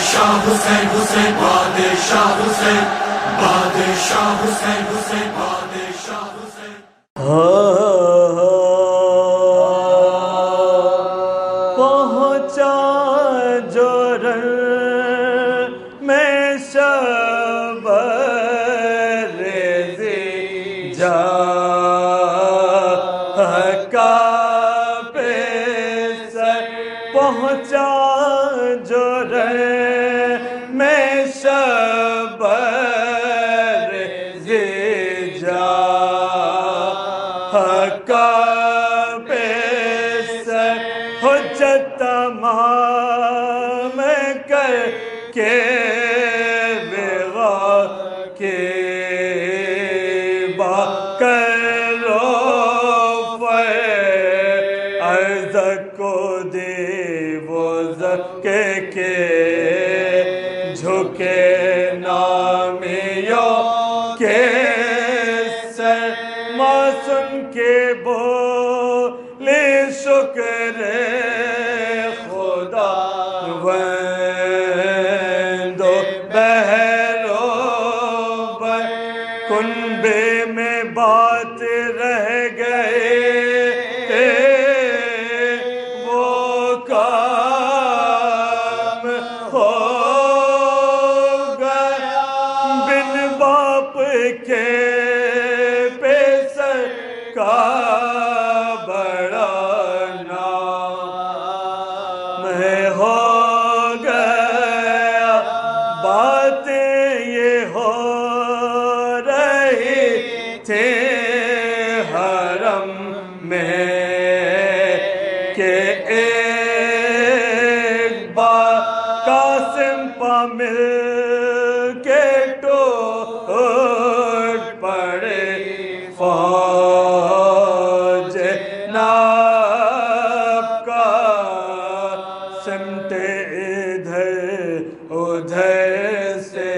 بادشاہ حسین حسین بادشاہ حسین بادشاہ حسین حسین بادشاہ حسین پہنچا جو رن میں شب ریزی جا کا پیسر پہنچا جو رن میں شب ریزی جا کا پیسر حجت تمام کر کے بغا کے با کرو عرض کو دے وہ زکے کے جھکے نامیوں کے سر معصوم کے بولے شکر خدا وندو بہرو بر کنبے میں بات رہ گئے وہ کام ہو گیا بن باپ کے پیسر کا بڑا نام ہو گیا بات یہ ہو رہی تھی حرم میں کہ ایک بار قاسم پا مل کے ٹوٹ پڑے فوج ناب کا سمٹ ادھر ادھر سے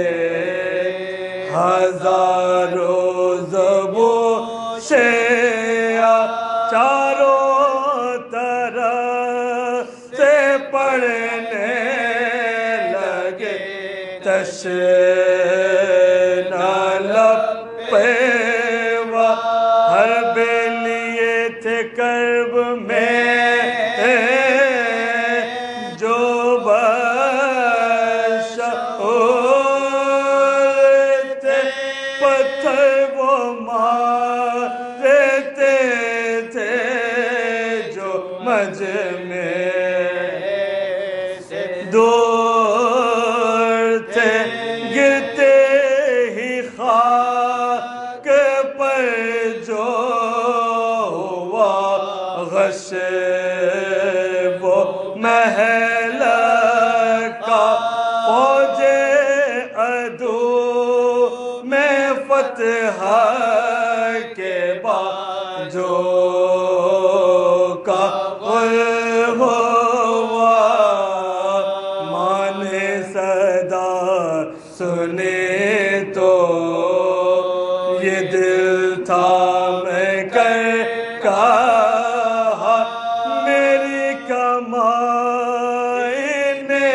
ہزاروں زبو شیعہ چاروں طرف سے پڑھنے لگے تشنا لب پہ ہر بے لیے تھے کرب میں جو بشعور تھے پتھر وہ مارتے تھے جو مجمع سے دور تھے گرتے ہی خاک پر جو ہوا غش وہ محل کا فوج عدو میں فتح کے بعد جو کا ہوا مانے صدا سنے تو یہ دل تھام کر کہا میری کمائی نے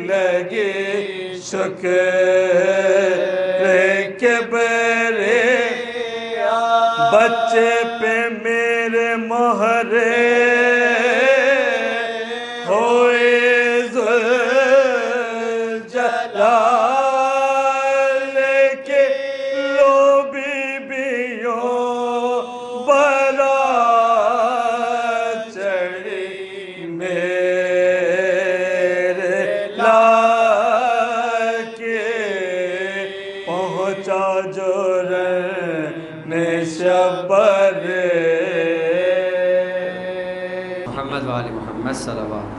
لگی شکر کے برے بچے پہ میرے مہرے ہوئے ذوالجلال کے لو بیبیوں برات چڑھی میرے لال کے پہنچا جو رہنے شبر محمد وآل محمد صلوات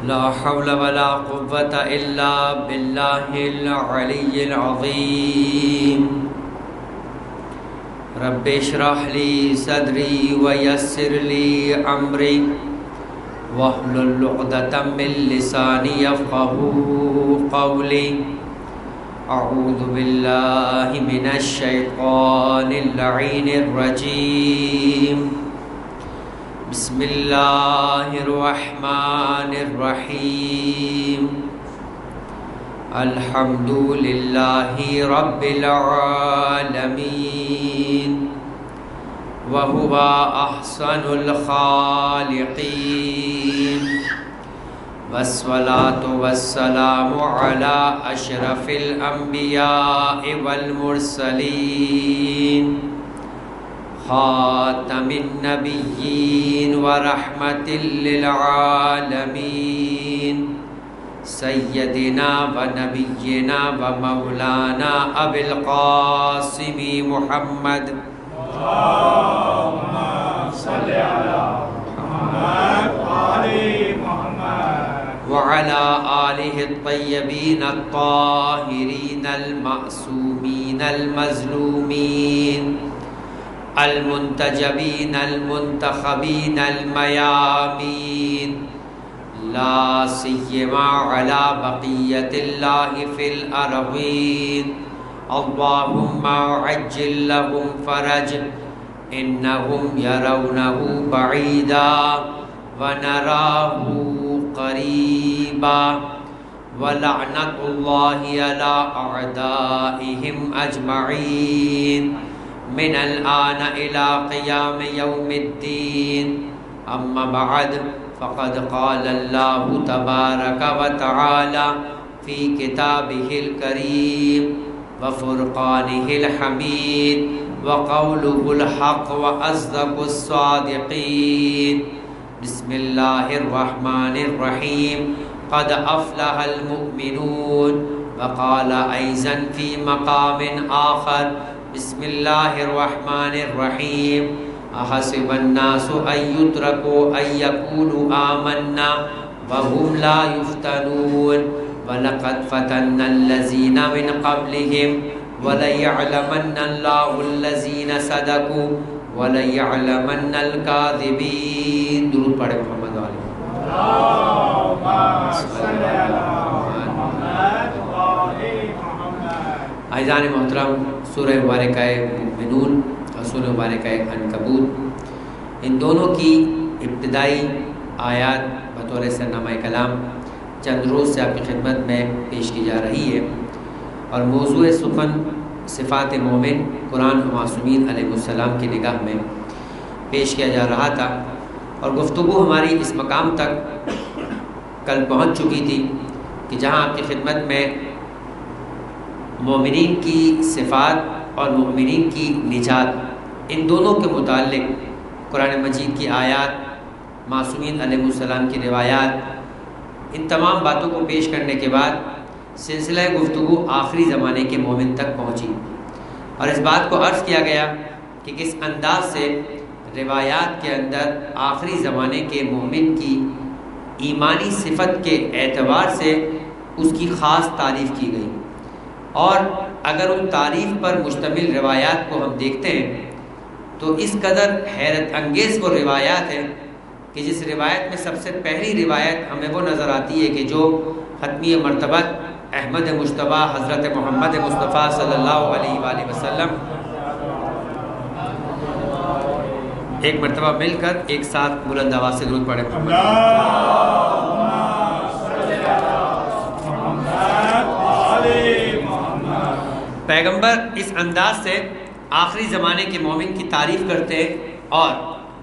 لا حول ولا قوة إلا بالله العلي العظيم رب اشرح لي صدري ويسر لي أمري واحلل عقدة من لساني يفقهوا قولي أعوذ بالله من الشيطان اللعين الرجيم بسم الله الرحمن الرحيم الحمد لله رب العالمين وهو أحسن الخالقين والصلاة والسلام على أشرف الأنبياء والمرسلين خاتم النبيين ورحمة للعالمين سيدنا ونبينا ومولانا أبي القاسم محمد اللهم صل على محمد وآل محمد وعلى آله الطيبين الطاهرين المعصومين المظلومين المنتجبين المنتخبين الميامين لا سيما على بقية الله في الأرضين اللهم عجل لهم فرج إنهم يرونه بعيدا ونراه قريبا ولعنة الله على أعدائهم أجمعين من الآن إلى قيام يوم الدين أما بعد فقد قال الله تبارك وتعالى في كتابه الكريم وفرقانه الحميد وقوله الحق وأصدق الصادقين بسم الله الرحمن الرحيم قد أفلح المؤمنون وقال أيضا في مقام آخر بسم الله الرحمن الرحيم أحسب الناس أن يتركوا أن يقولوا آمنا وهم لا يفتنون ولقد فتنا الذين من قبلهم وليعلمن الله الذين صدقوا وليعلمن الكاذبين درود پڑھے محمد علیہ اللهم صل على محمد وآل محمد. عزیزان محترم، سورہ مبارکہ مومنون اور سورہ مبارکہ عنکبوت، ان دونوں کی ابتدائی آیات بطور سرنامہ کلام چند روز سے آپ کی خدمت میں پیش کی جا رہی ہے، اور موضوع سخن صفات مومن قرآن و معصومین علیہ السلام کی نگاہ میں پیش کیا جا رہا تھا، اور گفتگو ہماری اس مقام تک کل پہنچ چکی تھی کہ جہاں آپ کی خدمت میں مومنین کی صفات اور مومنین کی نجات، ان دونوں کے متعلق قرآن مجید کی آیات، معصومین علیہ السلام کی روایات، ان تمام باتوں کو پیش کرنے کے بعد سلسلہ گفتگو آخری زمانے کے مومن تک پہنچی، اور اس بات کو عرض کیا گیا کہ کس انداز سے روایات کے اندر آخری زمانے کے مومن کی ایمانی صفت کے اعتبار سے اس کی خاص تعریف کی گئی، اور اگر ان تعریف پر مشتمل روایات کو ہم دیکھتے ہیں تو اس قدر حیرت انگیز وہ روایات ہیں کہ جس روایت میں سب سے پہلی روایت ہمیں وہ نظر آتی ہے کہ جو ختمی مرتبت احمد مجتبی حضرت محمد مصطفیٰ صلی اللہ علیہ وآلہ وسلم ایک مرتبہ مل کر ایک ساتھ بلند آواز سے درود پڑھیں. پیغمبر اس انداز سے آخری زمانے کے مومن کی تعریف کرتے اور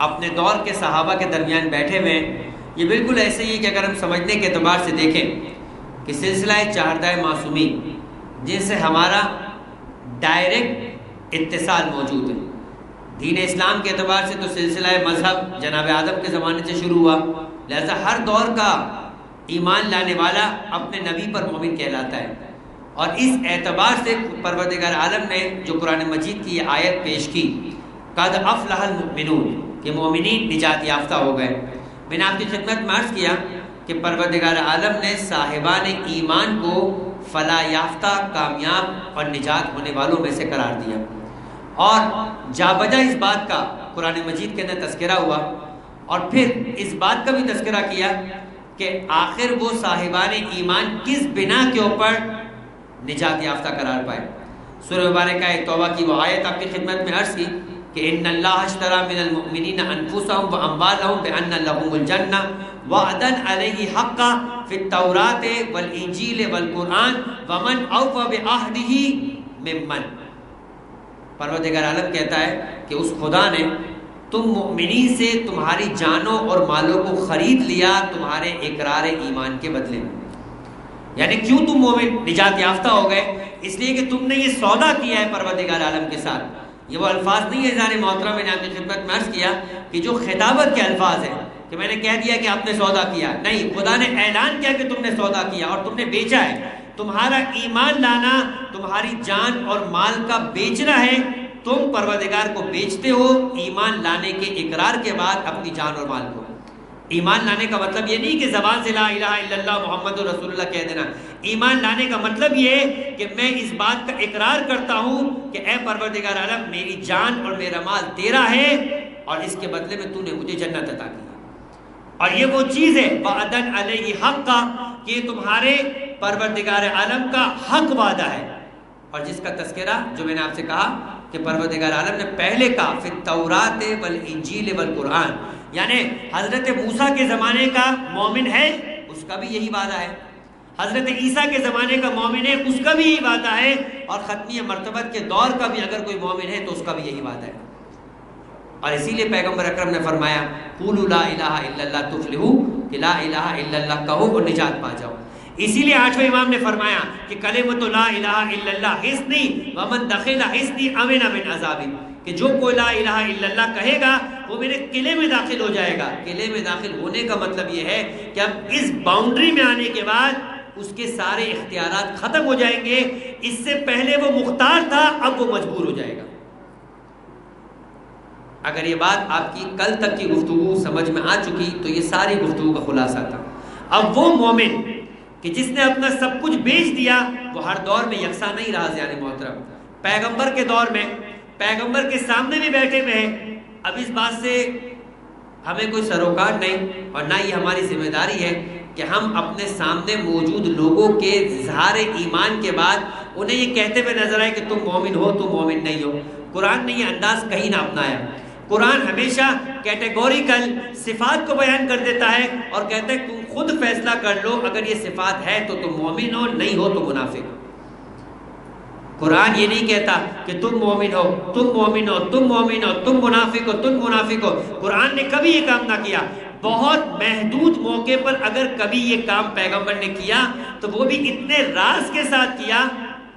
اپنے دور کے صحابہ کے درمیان بیٹھے ہوئے، یہ بالکل ایسے ہی کہ اگر ہم سمجھنے کے اعتبار سے دیکھیں کہ سلسلہ چہاردہ معصومین جن سے ہمارا ڈائریکٹ اتصال موجود ہے، دین اسلام کے اعتبار سے تو سلسلہ مذہب جناب آدم کے زمانے سے شروع ہوا، لہذا ہر دور کا ایمان لانے والا اپنے نبی پر مومن کہلاتا ہے، اور اس اعتبار سے پروردگار عالم نے جو قرآن مجید کی یہ آیت پیش کی قد افلح المؤمنون کہ مومنین نجات یافتہ ہو گئے، میں نے آپ کی خدمت میں عرض کیا کہ پروردگار عالم نے صاحبان ایمان کو فلاح یافتہ، کامیاب اور نجات ہونے والوں میں سے قرار دیا، اور جا بجا اس بات کا قرآن مجید کے اندر تذکرہ ہوا، اور پھر اس بات کا بھی تذکرہ کیا کہ آخر وہ صاحبان ایمان کس بنا کے اوپر نجات یافتہ قرار پائے۔ سورہ مبارکہ توبہ کی وہ آیت آپ کی خدمت میں عرض کی کہ ان اللہ اشترى من المؤمنین انفسهم واموالهم بان لهم الجنہ وعدا علیہ حقا فی التوراۃ والانجیل والقرآن ومن اوفى بعہدہ ممن۔ پروردگار عالم کہتا ہے کہ اس خدا نے تم مؤمنین سے تمہاری جانوں اور مالوں کو خرید لیا تمہارے اقرار ایمان کے بدلے میں۔ یعنی کیوں تم مومن نجات یافتہ ہو گئے؟ اس لیے کہ تم نے یہ سودا کیا ہے پروردگار عالم کے ساتھ۔ یہ وہ الفاظ نہیں ہے جانے محترم میں نے آپ کی خدمت میں عرض کیا کہ جو خطابت کے الفاظ ہیں کہ میں نے کہہ دیا کہ آپ نے سودا کیا، نہیں، خدا نے اعلان کیا کہ تم نے سودا کیا اور تم نے بیچا ہے۔ تمہارا ایمان لانا تمہاری جان اور مال کا بیچنا ہے۔ تم پروردگار کو بیچتے ہو ایمان لانے کے اقرار کے بعد اپنی جان اور مال کو۔ ایمان لانے کا مطلب یہ نہیں کہ زبان سے لا الہ الا اللہ محمد رسول اللہ کہہ دینا۔ ایمان لانے کا مطلب یہ ہے کہ میں اس بات کا اقرار کرتا ہوں کہ اے پروردگار عالم، میری جان اور میرا مال تیرا ہے اور اس کے بدلے میں تو نے مجھے جنت عطا کی۔ اور یہ وہ چیز ہے وعدن علیہ حق کا کہ یہ تمہارے پروردگار عالم کا حق وعدہ ہے، اور جس کا تذکرہ جو میں نے آپ سے کہا کہ پروردگار عالم نے پہلے کہا فی التوراۃ والانجیل والقرآن، یعنی حضرت موسیٰ کے زمانے کا مومن ہے اس کا بھی یہی وعدہ ہے، حضرت عیسیٰ کے زمانے کا مومن ہے اس کا بھی یہی وعدہ ہے، اور ختمی مرتبت کے دور کا بھی اگر کوئی مومن ہے تو اس کا بھی یہی وعدہ ہے۔ اور اسی لیے پیغمبر اکرم نے فرمایا قولوا لا الہ الا اللہ تفلحوا، کہ لا الہ الا اللہ کہو اور نجات پا جاؤ۔ اسی لیے آٹھویں امام نے فرمایا کہ کلمۃ لا الہ الا اللہ حصنی ومن دخل حصنی امن من عذابی، کہ جو کوئی لا الہ الا اللہ کہے گا وہ میرے قلعے میں داخل ہو جائے گا۔ قلعے میں داخل ہونے کا مطلب یہ ہے کہ اب اس باؤنڈری میں آنے کے بعد اس کے سارے اختیارات ختم ہو جائیں گے۔ اس سے پہلے وہ مختار تھا، اب وہ مجبور ہو جائے گا۔ اگر یہ بات آپ کی کل تک کی گفتگو سمجھ میں آ چکی تو یہ ساری گفتگو کا خلاصہ تھا۔ اب وہ مومن کہ جس نے اپنا سب کچھ بیچ دیا وہ ہر دور میں یکساں نہیں رہا یعنی محترم۔ پیغمبر کے دور میں پیغمبر کے سامنے بھی بیٹھے ہوئے ہیں، اب اس بات سے ہمیں کوئی سروکار نہیں اور نہ ہی ہماری ذمہ داری ہے کہ ہم اپنے سامنے موجود لوگوں کے اظہار ایمان کے بعد انہیں یہ کہتے ہوئے نظر آئے کہ تم مومن ہو، تم مومن نہیں ہو۔ قرآن نے یہ انداز کہیں نہ اپنایا۔ قرآن ہمیشہ کیٹیگوریکل صفات کو بیان کر دیتا ہے اور کہتا ہے تم خود فیصلہ کر لو، اگر یہ صفات ہے تو تم مومن ہو، نہیں ہو تو منافق ہو۔ قرآن یہ نہیں کہتا کہ تم مومن ہو، تم مومن ہو، تم مومن ہو، تم منافق ہو، تم منافق ہو۔ قرآن نے کبھی یہ کام نہ کیا۔ بہت محدود موقع پر اگر کبھی یہ کام پیغمبر نے کیا تو وہ بھی اتنے راز کے ساتھ کیا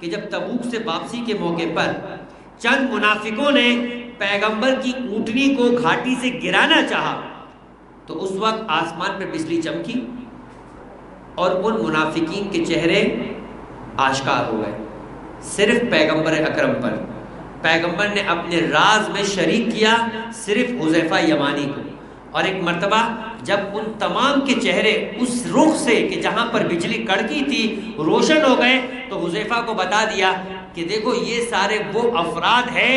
کہ جب تبوک سے واپسی کے موقع پر چند منافقوں نے پیغمبر کی اونٹنی کو گھاٹی سے گرانا چاہا تو اس وقت آسمان پہ بجلی چمکی اور ان منافقین کے چہرے آشکار ہو گئے، صرف پیغمبر اکرم پر۔ پیغمبر نے اپنے راز میں شریک کیا صرف حذیفہ یمانی کو، اور ایک مرتبہ جب ان تمام کے چہرے اس رخ سے کہ جہاں پر بجلی کڑکی تھی روشن ہو گئے تو حذیفہ کو بتا دیا کہ دیکھو یہ سارے وہ افراد ہیں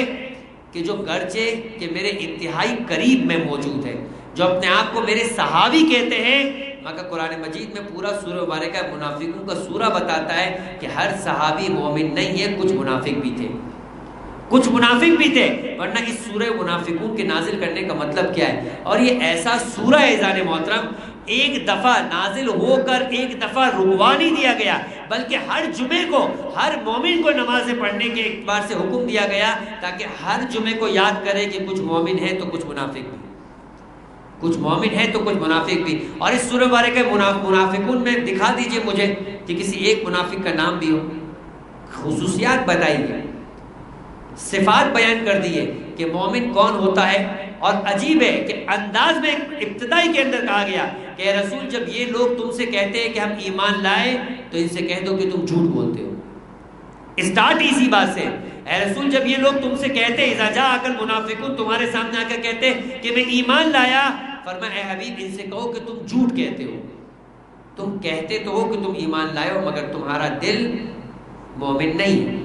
کہ جو گرچہ کہ میرے انتہائی قریب میں موجود ہیں، جو اپنے آپ کو میرے صحابی کہتے ہیں، مگر قرآن مجید میں پورا سورہ مبارکہ منافقوں کا سورہ بتاتا ہے کہ ہر صحابی مومن نہیں ہے، کچھ منافق بھی تھے، کچھ منافق بھی تھے، ورنہ اس سورہ منافقون کے نازل کرنے کا مطلب کیا ہے؟ اور یہ ایسا سورہ ہے ذان محترم، ایک دفعہ نازل ہو کر ایک دفعہ رکوا نہیں دیا گیا، بلکہ ہر جمعے کو ہر مومن کو نمازیں پڑھنے کے اعتبار سے حکم دیا گیا تاکہ ہر جمعے کو یاد کرے کہ کچھ مومن ہیں تو کچھ منافق بھی، کچھ مومن ہیں تو کچھ منافق بھی۔ اور اس سورہ مبارکہ منافقون میں دکھا دیجئے مجھے کہ کسی ایک منافق کا نام بھی ہو، خصوصیات بتائیے، صفات بیان کر دیے کہ مومن کون ہوتا ہے۔ اور عجیب ہے کہ انداز میں ابتدائی کے اندر کہا گیا کہ اے رسول جب یہ لوگ تم سے کہتے ہیں کہ ہم ایمان لائے تو ان سے کہہ دو کہ تم جھوٹ بولتے ہو۔ اسٹارٹ اسی بات سے، اے رسول جب یہ لوگ تم سے کہتے ہیں اذا جاءک المنافقون، تمہارے سامنے آ کر کہتے ہیں کہ میں ایمان لایا، فرمایا اے حبیب ان سے کہو کہ تم جھوٹ کہتے ہو، تم کہتے تو ہو کہ تم ایمان لائے ہو مگر تمہارا دل مومن نہیں ہے۔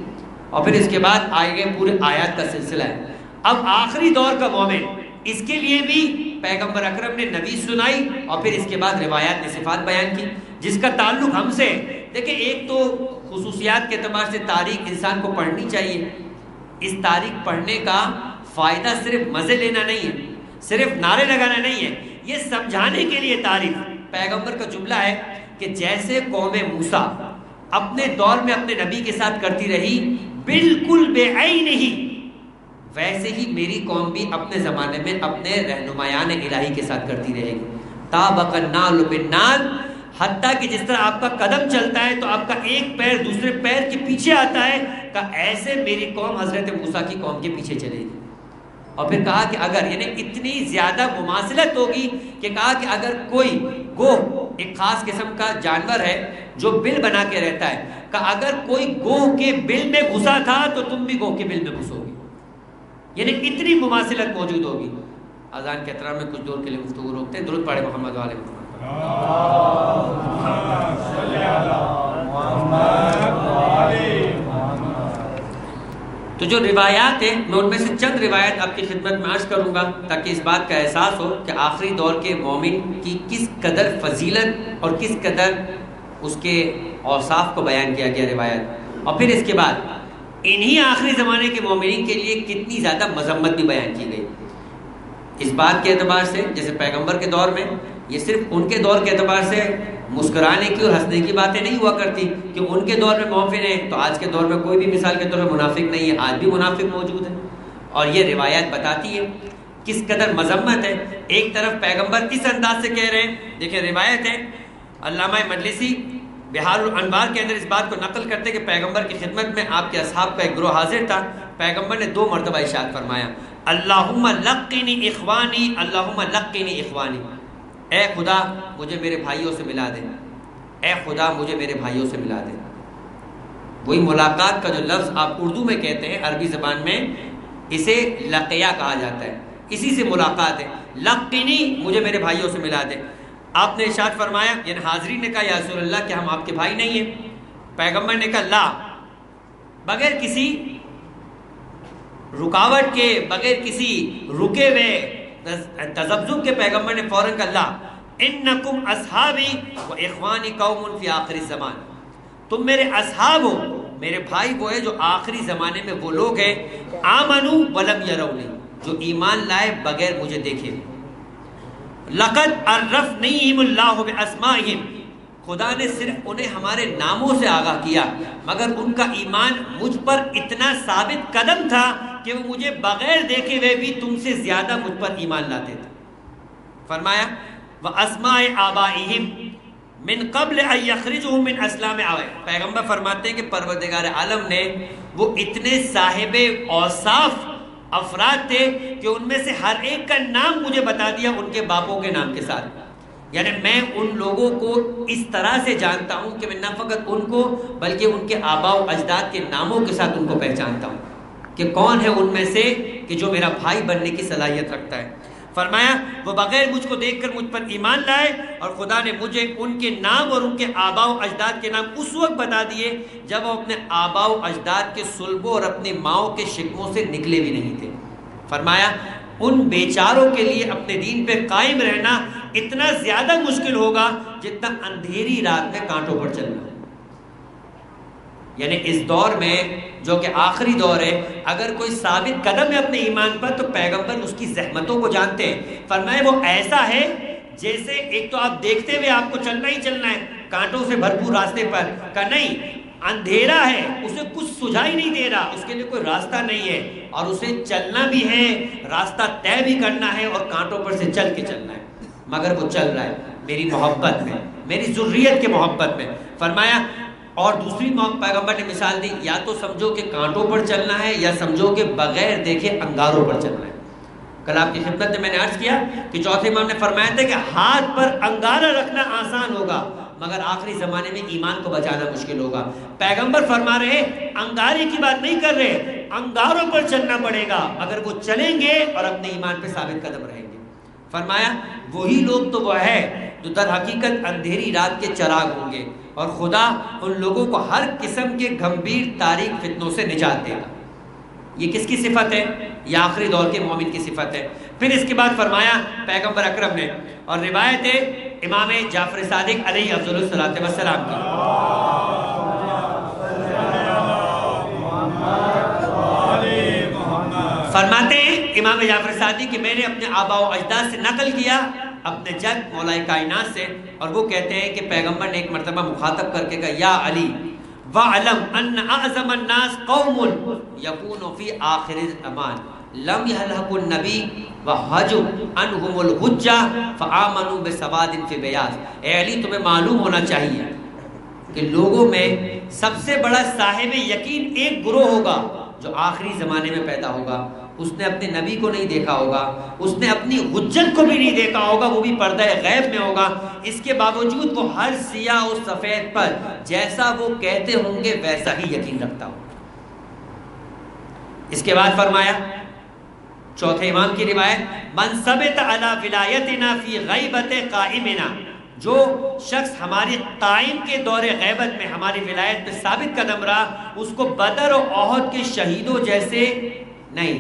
اور پھر اس کے بعد آئے گئے پورے آیات کا سلسلہ ہے۔ اب آخری دور کا مومن، اس کے لیے بھی پیغمبر اکرم نے نبی سنائی اور پھر اس کے بعد روایات نے صفات بیان کی جس کا تعلق ہم سے۔ دیکھیں ایک تو خصوصیات کے اعتبار سے تاریخ انسان کو پڑھنی چاہیے۔ اس تاریخ پڑھنے کا فائدہ صرف مزے لینا نہیں ہے، صرف نعرے لگانا نہیں ہے، یہ سمجھانے کے لیے تاریخ۔ پیغمبر کا جملہ ہے کہ جیسے قوم موسیٰ اپنے دور میں اپنے نبی کے ساتھ کرتی رہی بالکل بے عین ہی، ویسے ہی میری قوم بھی اپنے زمانے میں اپنے رہنمایان الہی کے ساتھ کرتی رہے گی۔ تابق النال بالنال، حتیٰ کہ جس طرح آپ کا قدم چلتا ہے تو آپ کا ایک پیر دوسرے پیر کے پیچھے آتا ہے، کہ ایسے میری قوم حضرت موسیٰ کی قوم کے پیچھے چلے گی۔ اور پھر کہا کہ اگر یعنی اتنی زیادہ مماثلت ہوگی کہ کہا کہ اگر کوئی گوہ ایک خاص قسم کا جانور ہے جو بل بنا کے رہتا ہے، کہ اگر کوئی گوہ کے بل میں گھسا تھا تو تم بھی گوہ کے بل میں گھسو گی، یعنی اتنی مماثلت موجود ہوگی۔ اذان کے احترام میں کچھ دور کے لیے گفتگو روکتے ہیں۔ درود پڑھے محمد وعلى محمد۔ تو جو روایات ہیں میں ان میں سے چند روایت آپ کی خدمت میں عرض کروں گا تاکہ اس بات کا احساس ہو کہ آخری دور کے مومن کی کس قدر فضیلت اور کس قدر اس کے اوصاف کو بیان کیا گیا روایت، اور پھر اس کے بعد انہی آخری زمانے کے مومنین کے لیے کتنی زیادہ مذمت بھی بیان کی گئی۔ اس بات کے اعتبار سے جیسے پیغمبر کے دور میں یہ صرف ان کے دور کے اعتبار سے مسکرانے کی اور ہنسنے کی باتیں نہیں ہوا کرتی کہ ان کے دور میں مومن ہیں تو آج کے دور میں کوئی بھی مثال کے طور پر منافق نہیں ہے، آج بھی منافق موجود ہے۔ اور یہ روایت بتاتی ہے کس قدر مذمت ہے۔ ایک طرف پیغمبر اس انداز سے کہہ رہے ہیں، دیکھیں روایت ہے، علامہ مجلسی بہار الانوار کے اندر اس بات کو نقل کرتے کہ پیغمبر کی خدمت میں آپ کے اصحاب کا ایک گروہ حاضر تھا، پیغمبر نے 2 مرتبہ ارشاد فرمایا اللہم لقنی اخوانی، اللہم لقنی اخوانی، اے خدا مجھے میرے بھائیوں سے ملا دے، اے خدا مجھے میرے بھائیوں سے ملا دے۔ وہی ملاقات کا جو لفظ آپ اردو میں کہتے ہیں، عربی زبان میں اسے لقیہ کہا جاتا ہے، اسی سے ملاقات ہے۔ لقنی مجھے میرے بھائیوں سے ملا دے۔ آپ نے ارشاد فرمایا، یعنی حاضرین نے کہا یا رسول اللہ کہ ہم آپ کے بھائی نہیں ہیں؟ پیغمبر نے کہا لا، بغیر کسی رکاوٹ کے، بغیر کسی رکے ہوئے تذبذب کے پیغمبر نے فوراً کہا لا انکم اصحابی و اخوانی قوم فی آخر الزمان، تم میرے اصحاب ہو، میرے بھائی وہ ہے جو آخری زمانے میں وہ لوگ ہیں آمنو ولم یرونی، جو ایمان لائے بغیر مجھے دیکھے۔ لقد عرفنیہم اللہ باسمائہم، خدا نے صرف انہیں ہمارے ناموں سے آگاہ کیا، مگر ان کا ایمان مجھ پر اتنا ثابت قدم تھا کہ وہ مجھے بغیر دیکھے ہوئے بھی تم سے زیادہ مجھ پر ایمان لاتے تھے۔ فرمایا واسماء آبائہم من قبل ان یخرجوا من اسلام آبائہم، پیغمبر فرماتے ہیں کہ پروردگار عالم نے وہ اتنے صاحب اوصاف افراد تھے کہ ان میں سے ہر ایک کا نام مجھے بتا دیا ان کے باپوں کے نام کے ساتھ، یعنی میں ان لوگوں کو اس طرح سے جانتا ہوں کہ میں نہ فقط ان کو بلکہ ان کے آباء و اجداد کے ناموں کے ساتھ ان کو پہچانتا ہوں کہ کون ہے ان میں سے کہ جو میرا بھائی بننے کی صلاحیت رکھتا ہے۔ فرمایا وہ بغیر مجھ کو دیکھ کر مجھ پر ایمان لائے، اور خدا نے مجھے ان کے نام اور ان کے آباء و اجداد کے نام اس وقت بتا دیے جب وہ اپنے آباء و اجداد کے صلبوں اور اپنی ماؤں کے شکموں سے نکلے بھی نہیں تھے۔ فرمایا ان بیچاروں کے لیے اپنے دین پہ قائم رہنا اتنا زیادہ مشکل ہوگا جتنا اندھیری رات میں کانٹوں پر چلنا۔ یعنی اس دور میں جو کہ آخری دور ہے، اگر کوئی ثابت قدم ہے اپنے ایمان پر تو پیغمبر اس کی زحمتوں کو جانتے ہیں۔ فرمایا وہ ایسا ہے جیسے ایک تو آپ دیکھتے ہوئے آپ کو چلنا ہی چلنا ہے کانٹوں سے بھرپور راستے پر، کہ نہیں اندھیرا ہے، اسے کچھ سجھائی نہیں دے رہا، اس کے لیے کوئی راستہ نہیں ہے، اور اسے چلنا بھی ہے، راستہ طے بھی کرنا ہے اور کانٹوں پر سے چل کے چلنا ہے، مگر وہ چل رہا ہے میری محبت میں، میری ذریت کے محبت میں۔ فرمایا اور دوسری پیغمبر نے مثال دی، یا تو سمجھو کہ کانٹوں پر چلنا ہے یا سمجھو کہ بغیر دیکھے انگاروں پر چلنا ہے۔ کل آپ کی خدمت میں نے عرض کیا کہ چوتھے امام نے فرمایا تھا کہ ہاتھ پر انگارہ رکھنا آسان ہوگا مگر آخری زمانے میں ایمان کو بچانا مشکل ہوگا۔ پیغمبر فرما رہے انگارے کی بات نہیں کر رہے، انگاروں پر چلنا پڑے گا اگر وہ چلیں گے اور اپنے ایمان پہ ثابت قدم رہیں گے۔ فرمایا وہی لوگ تو وہ ہے جو در حقیقت اندھیری رات کے چراغ ہوں گے، اور خدا ان لوگوں کو ہر قسم کے گمبھیر تاریک فتنوں سے نجات دے گا۔ یہ کس کی صفت ہے؟ یہ آخری دور کے مومن کی صفت ہے۔ پھر اس کے بعد فرمایا پیغمبر اکرم نے، اور روایت ہے امام جعفر صادق علیہ افضل الصلاۃ والسلام کی، فرماتے ہیں امام جعفر صادق کہ میں نے اپنے آباء و اجداد سے نقل کیا اپنے جد مولا کائنات سے، اور وہ کہتے ہیں کہ پیغمبر نے ایک مرتبہ مخاطب کر کے کہا یا علی وَعْلَمْ أَنَّ أَعْظَمَ النَّاسِ قَوْمٌ يَكُونُ فِي آخِرِ الزَّمَانِ لَمْ يَهْلَكُ النَّبِيُّ وَحَجُّ عَنْهُمُ الْحُجَّةُ فَآمَنُوا بِسَوَادٍ فِي بَيَاضٍ۔ اے علی تمہیں معلوم ہونا چاہیے کہ لوگوں میں سب سے بڑا صاحب یقین ایک گروہ ہوگا جو آخری زمانے میں پیدا ہوگا، اس نے اپنے نبی کو نہیں دیکھا ہوگا، اس نے اپنی حجت کو بھی نہیں دیکھا ہوگا، وہ بھی پردہ غیب میں ہوگا، اس کے باوجود وہ ہر سیاہ و سفید پر جیسا وہ کہتے ہوں گے ویسا ہی یقین رکھتا ہوگا۔ اس کے بعد فرمایا چوتھے امام کی روایت من ثبت علی ولایتنا فی غیبت قائمنا، جو شخص ہماری قائم کے دور غیبت میں ہماری ولایت میں ثابت قدم رہا، اس کو بدر و احد کے شہیدوں جیسے نہیں،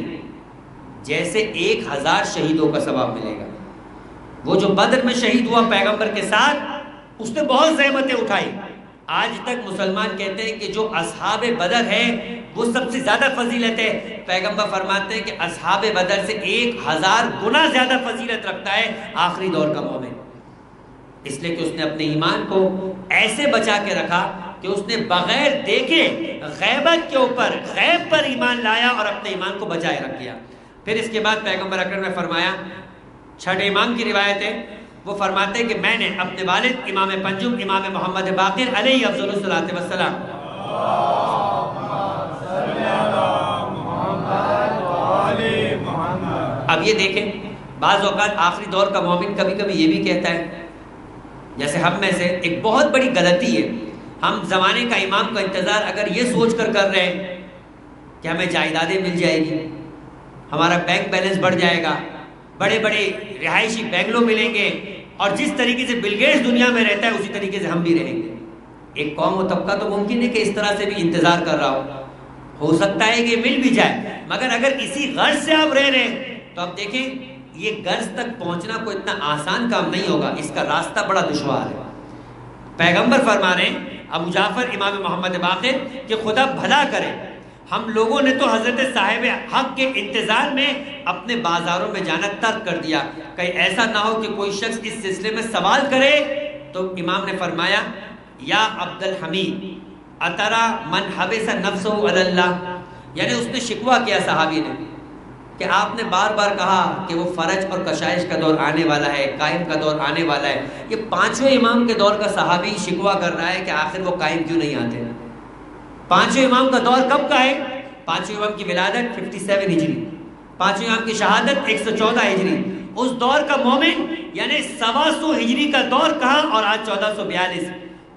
جیسے 1000 شہیدوں کا ثواب ملے گا۔ وہ جو بدر میں شہید ہوا پیغمبر کے ساتھ، اس نے بہت زحمتیں اٹھائی۔ آج تک مسلمان کہتے ہیں کہ جو اصحاب بدر ہے وہ سب سے زیادہ فضیلت ہے، پیغمبر فرماتے ہیں کہ اصحاب بدر سے 1000 گنا زیادہ فضیلت رکھتا ہے آخری دور کا مومن، اس لیے کہ اس نے اپنے ایمان کو ایسے بچا کے رکھا کہ اس نے بغیر دیکھے غیبت کے اوپر غیب پر ایمان لایا اور اپنے ایمان کو بچائے رکھ دیا۔ پھر اس کے بعد پیغمبر اکرم نے فرمایا، چھٹے امام کی روایت ہے، وہ فرماتے ہیں کہ میں نے اپنے والد امام پنجم امام محمد باقر علیہ افضل الصلاۃ والسلام اب یہ دیکھیں بعض اوقات آخری دور کا مومن کبھی کبھی یہ بھی کہتا ہے، جیسے ہم میں سے ایک بہت بڑی غلطی ہے، ہم زمانے کا امام کا انتظار اگر یہ سوچ کر رہے ہیں کہ ہمیں جائیدادیں مل جائے گی، ہمارا بینک بیلنس بڑھ جائے گا، بڑے بڑے رہائشی بینگلو ملیں گے، اور جس طریقے سے بل گیٹس دنیا میں رہتا ہے اسی طریقے سے ہم بھی رہیں گے۔ ایک قوم و طبقہ تو ممکن ہے کہ اس طرح سے بھی انتظار کر رہا ہو سکتا ہے کہ مل بھی جائے، مگر اگر اسی غرض سے آپ رہ رہے ہیں تو آپ دیکھیں یہ غرض تک پہنچنا کوئی اتنا آسان کام نہیں ہوگا، اس کا راستہ بڑا دشوار ہے۔ پیغمبر فرما رہے ہیں ابو جعفر امام محمد باقر کہ خدا بھلا کرے، ہم لوگوں نے تو حضرت صاحب حق کے انتظار میں اپنے بازاروں میں جانا ترک کر دیا، کہیں ایسا نہ ہو کہ کوئی شخص اس سلسلے میں سوال کرے۔ تو امام نے فرمایا یا عبد الحمید اترا من حبس نفسہ علی اللہ، یعنی اس نے شکوہ کیا صحابی نے کہ آپ نے بار بار کہا کہ وہ فرج اور کشائش کا دور آنے والا ہے، قائم کا دور آنے والا ہے۔ یہ پانچویں امام کے دور کا صحابی شکوہ کر رہا ہے کہ آخر وہ قائم کیوں نہیں آتے۔ پانچویں امام کا دور کب کا ہے؟ پانچویں امام کی ولادت 57 ہجری، پانچویں امام کی شہادت 114 ہجری۔ اس دور کا مومن یعنی 125 ہجری کا دور کہاں، اور آج 1442،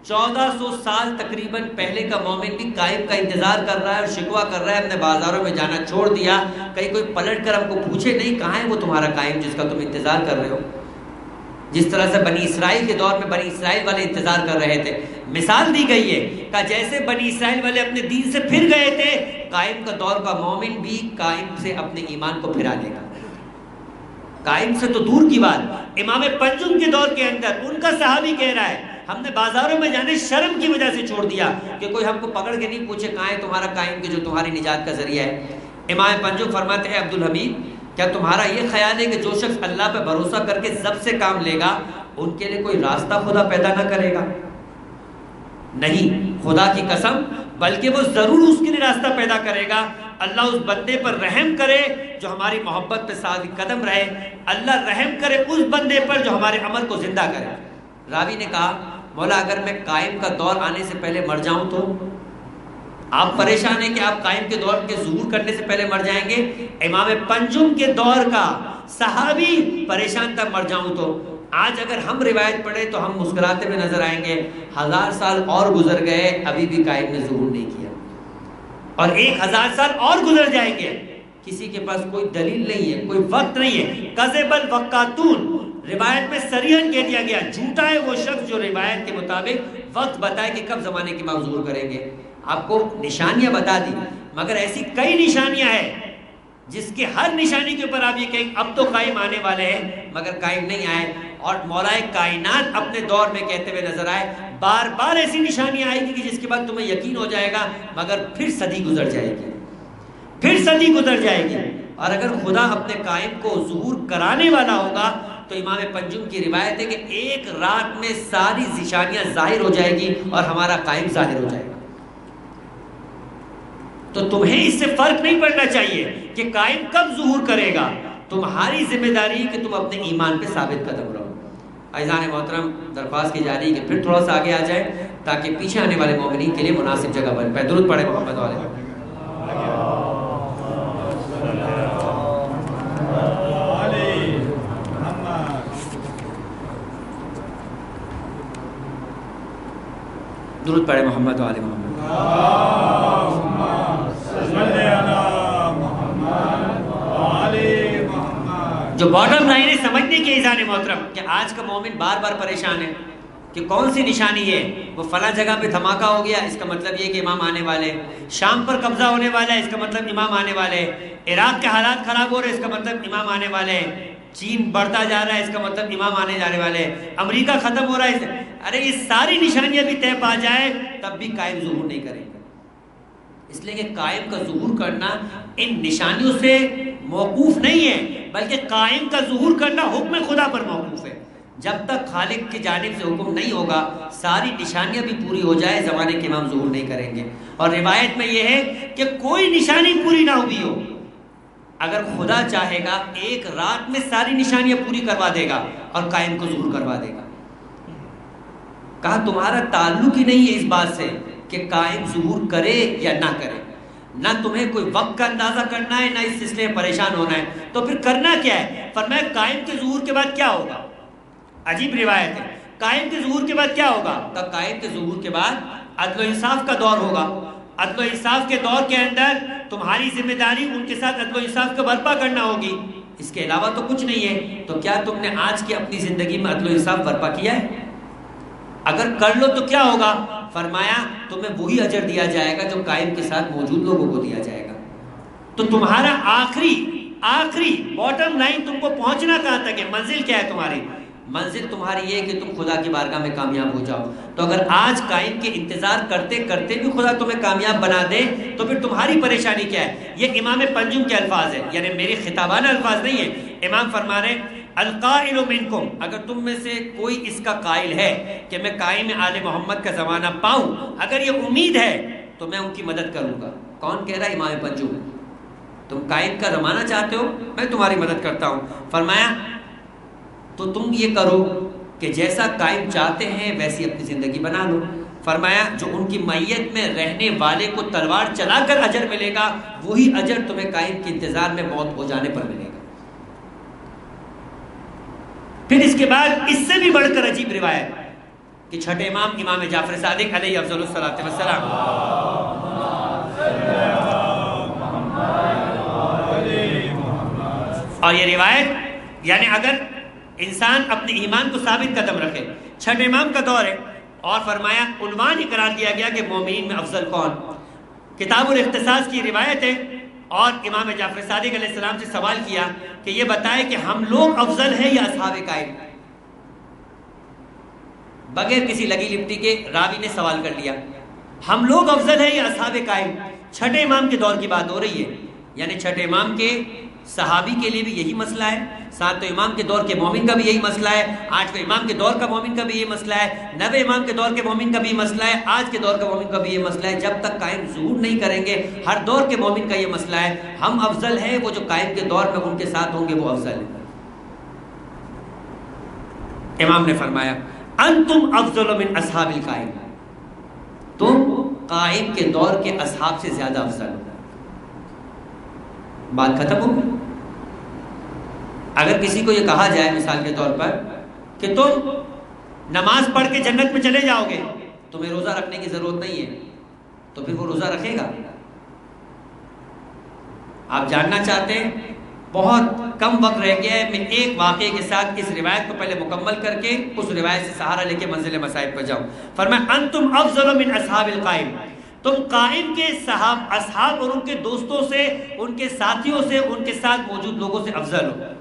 1400 سال تقریباً پہلے کا مومن بھی قائم کا انتظار کر رہا ہے اور شکوہ کر رہا ہے، اپنے بازاروں میں جانا چھوڑ دیا۔ کہیں کوئی پلٹ کر ہم کو پوچھے نہیں کہاں ہے وہ تمہارا قائم جس کا تم انتظار کر رہے ہو؟ جس طرح سے بنی اسرائیل کے دور میں بنی اسرائیل والے انتظار کر رہے تھے، مثال دی گئی ہے کہ جیسے بنی اسرائیل والے اپنے دین سے پھر گئے تھے، قائم کا دور کا مومن بھی قائم سے اپنے ایمان کو پھرا دے گا۔ قائم سے تو دور کی بات، امام پنجم کے دور کے اندر ان کا صحابی کہہ رہا ہے ہم نے بازاروں میں جانے شرم کی وجہ سے چھوڑ دیا کہ کوئی ہم کو پکڑ کے نہیں پوچھے کہاں ہے تمہارا قائم کہ جو تمہاری نجات کا ذریعہ ہے۔ امام پنجم فرماتے ہیں عبد الحمید کیا تمہارا یہ خیال ہے کہ جو شخص اللہ پہ بھروسہ کر کے ضبط سے کام لے گا ان کے لیے کوئی راستہ خدا پیدا نہ کرے گا؟ نہیں، خدا کی قسم، بلکہ وہ ضرور اس کے لیے راستہ پیدا کرے گا۔ اللہ اس بندے پر رحم کرے جو ہماری محبت پہ ثابت قدم رہے، اللہ رحم کرے اس بندے پر جو ہمارے عمل کو زندہ کرے۔ راوی نے کہا مولا اگر میں قائم کا دور آنے سے پہلے مر جاؤں تو؟ آپ پریشان ہیں کہ آپ قائم کے دور کے ظہور کرنے سے پہلے مر جائیں گے؟ امام پنجم کے دور کا صحابی پریشان تب مر جاؤں تو؟ آج اگر ہم روایت پڑھیں تو ہم مسکراتے ہوئے نظر آئیں گے، 1000 سال اور گزر گئے ابھی بھی قائم نے ظہور نہیں کیا، اور 1000 سال اور گزر جائیں گے، کسی کے پاس کوئی دلیل نہیں ہے، کوئی وقت نہیں ہے۔ کذب الوقاتون، روایت میں صریحاً کہہ دیا گیا جھوٹا ہے وہ شخص جو روایت کے مطابق وقت بتائے کہ کب زمانے کی ماں ظہور کریں گے۔ آپ کو نشانیاں بتا دی، مگر ایسی کئی نشانیاں ہیں جس کے ہر نشانی کے اوپر آپ یہ کہیں اب تو قائم آنے والے ہیں، مگر قائم نہیں آئے۔ اور مولا کائنات اپنے دور میں کہتے ہوئے نظر آئے بار بار ایسی نشانیاں آئے گی کہ جس کے بعد تمہیں یقین ہو جائے گا، مگر پھر صدی گزر جائے گی، پھر صدی گزر جائے گی۔ اور اگر خدا اپنے قائم کو ظہور کرانے والا ہوگا تو امام پنجم کی روایت ہے کہ ایک رات میں ساری نشانیاں ظاہر ہو جائے گی اور ہمارا قائم ظاہر ہو جائے گا. تو تمہیں اس سے فرق نہیں پڑنا چاہیے کہ قائم کب ظہور کرے گا. تمہاری ذمہ داری کہ تم اپنے ایمان پہ ثابت قدم رہو. عزیزان محترم، درخواست کی جا رہی ہے کہ پھر تھوڑا سا آگے آ جائے تاکہ پیچھے آنے والے مومنین کے لیے مناسب جگہ بن پائے. درود پڑھے محمد والے. درود پڑھے محمد والے محمد. جو باٹم لائن ہے سمجھنے کی عزیزان محترم کہ آج کا مومن بار بار پریشان ہے کہ کون سی نشانی ہے. وہ فلاں جگہ پہ دھماکہ ہو گیا، اس کا مطلب یہ کہ امام آنے والے. شام پر قبضہ ہونے والا ہے، اس کا مطلب امام آنے والے. عراق کے حالات خراب ہو رہے ہیں، اس کا مطلب امام آنے والے. چین بڑھتا جا رہا ہے، اس کا مطلب امام آنے جانے والے. امریکہ ختم ہو رہا ہے. ارے یہ ساری نشانیاں بھی طے پا جائے تب بھی قائم ظہور نہیں کرے گا. اس لیے کہ قائم کا ظہور کرنا ان نشانیوں سے موقوف نہیں ہے، بلکہ قائم کا ظہور کرنا حکم خدا پر موقوف ہے. جب تک خالق کی جانب سے حکم نہیں ہوگا ساری نشانیاں بھی پوری ہو جائے زمانے کے امام ظہور نہیں کریں گے. اور روایت میں یہ ہے کہ کوئی نشانی پوری نہ ہوئی ہو، اگر خدا چاہے گا ایک رات میں ساری نشانیاں پوری کروا دے گا اور قائم کو ظہور کروا دے گا. کہا تمہارا تعلق ہی نہیں ہے اس بات سے کہ قائم ظہور کرے یا نہ کرے. نہ تمہیں کوئی وقت کا اندازہ کرنا ہے، نہ اس سلسلے میں پریشان ہونا ہے. تو پھر کرنا کیا ہے؟ فرمایا قائم کے ظہور کے بعد کیا ہوگا. عجیب روایت ہے. قائم کے ظہور کے بعد کیا ہوگا؟ کہ قائم کے ظہور کے بعد عدل و انصاف کا دور ہوگا. عدل و انصاف کے دور کے اندر تمہاری ذمہ داری ان کے ساتھ عدل و انصاف کو برپا کرنا ہوگی. اس کے علاوہ تو کچھ نہیں ہے. تو کیا تم نے آج کی اپنی زندگی میں عدل و انصاف برپا کیا ہے؟ اگر کر لو تو کیا ہوگا؟ فرمایا تمہیں وہی اجر دیا جائے گا جو قائم کے ساتھ موجود لوگوں کو دیا جائے گا. تو تمہارا آخری باٹم لائن تم کو پہنچنا کہاں تک ہے؟ منزل کیا ہے تمہاری؟ منزل تمہاری یہ کہ تم خدا کی بارگاہ میں کامیاب ہو جاؤ. تو اگر آج قائم کے انتظار کرتے کرتے بھی خدا تمہیں کامیاب بنا دے تو پھر تمہاری پریشانی کیا ہے؟ یہ امام پنجم کے الفاظ ہیں، یعنی میرے خطابانہ الفاظ نہیں ہیں. امام فرما رہے القائل منکم، اگر تم میں سے کوئی اس کا قائل ہے کہ میں قائم آل محمد کا زمانہ پاؤں، اگر یہ امید ہے تو میں ان کی مدد کروں گا. کون کہہ رہا ہے؟ امام پنجم. تم قائم کا زمانہ چاہتے ہو، میں تمہاری مدد کرتا ہوں. فرمایا تو تم یہ کرو کہ جیسا قائم چاہتے ہیں ویسی اپنی زندگی بنا لو. فرمایا جو ان کی میت میں رہنے والے کو تلوار چلا کر اجر ملے گا وہی اجر تمہیں قائم کے انتظار میں موت ہو جانے پر ملے گا. پھر اس کے بعد اس سے بھی بڑھ کر عجیب روایت کہ چھٹے امام جعفر صادق علیہ افضل الصلاۃ والسلام، اور یہ روایت یعنی اگر انسان اپنے ایمان کو ثابت قدم رکھے. چھٹے امام کا دور ہے اور فرمایا عنوان ہی قرار دیا گیا کہ مومنین میں افضل کون. کتاب الاختصاص کی روایت ہے اور امام جعفر صادق علیہ السلام سے سوال کیا کہ یہ بتائے کہ ہم لوگ افضل ہیں یا اصحاب قائم. بغیر کسی لگی لپٹی کے راوی نے سوال کر لیا ہم لوگ افضل ہیں یا اصحاب قائم. چھٹے امام کے دور کی بات ہو رہی ہے، یعنی چھٹے امام کے صحابی کے لیے بھی یہی مسئلہ ہے، ساتویں امام کے دور کے مومن کا بھی یہی مسئلہ ہے، آٹھویں امام کے دور کا مومن کا بھی یہ مسئلہ ہے، نویں امام کے دور کے مومن کا بھی یہ مسئلہ ہے، آج کے دور کے مومن کا بھی یہ مسئلہ ہے. جب تک قائم ظہور نہیں کریں گے ہر دور کے مومن کا یہ مسئلہ ہے. ہم افضل ہیں، وہ جو قائم کے دور میں ان کے ساتھ ہوں گے وہ افضل ہیں. امام نے فرمایا انتم افضل من اصحاب القائم، تم قائم کے دور کے اصحاب سے زیادہ افضل ہو. بات ختم ہو. اگر کسی کو یہ کہا جائے مثال کے طور پر کہ تم نماز پڑھ کے جنت میں چلے جاؤ گے، تمہیں روزہ رکھنے کی ضرورت نہیں ہے، تو پھر وہ روزہ رکھے گا؟ آپ جاننا چاہتے ہیں؟ بہت کم وقت رہ گیا ہے، میں ایک واقعے کے ساتھ اس روایت کو پہلے مکمل کر کے اس روایت سے سہارا لے کے منزل مصائب پر جاؤں. فرمایا انتم افضل من اصحاب القائم، تم قائم کے اصحاب اور ان کے دوستوں سے، ان کے ساتھیوں سے، ان کے ساتھ موجود لوگوں سے افضل ہو.